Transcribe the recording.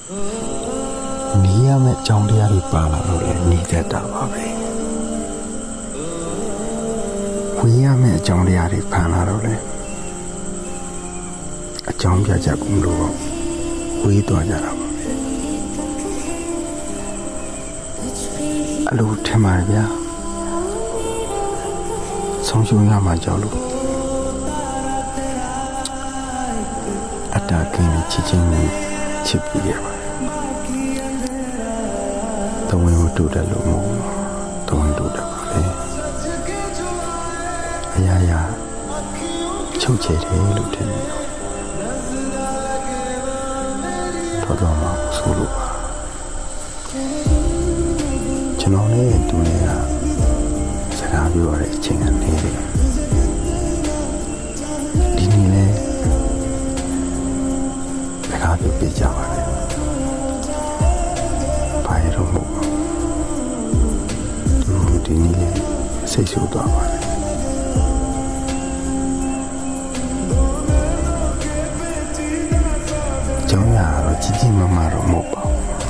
နီးရမယ့်အကြောင်းတရားတွေပါလာတော့လေနီးတတ်တာပါပဲဝေးရမယ့်အကြောင်းတရားတွေဖန်လာတော့လေအကြောင်းပြချက်ကုန်လို့ဝေးသွားကြတာပါပဲအလိုထင်ပါတယ်ဗျာဆုံးရှုံးရမှာကြောက်လို့အတားကင်းချစ်ချင်းကိုချစ်ပြီးခဲ့ပါတယ်တဝင်းကိုတူတယ်လို့မဟုတ်ဘူးတဝင်းတူတယ်ပါလေအရာရာချုပ်ချယ်တယ်လို့ထင်တယ်တော်မှဆိုလို့ပါကျွန်တော်လည်းသူလည်းစကားပြောရတဲ့အချိန်ကနေတယ်ဒီနေ့လည်းစကားပြောပြကြပါလေဘာရောမဟုတ်ဘူးဒီနေ့လည်းစိတ်ဆိုးသွားပါလေကျောင်းရတော့ကြီးကြီးမားမားတော့မဟုတ်ပါဘူး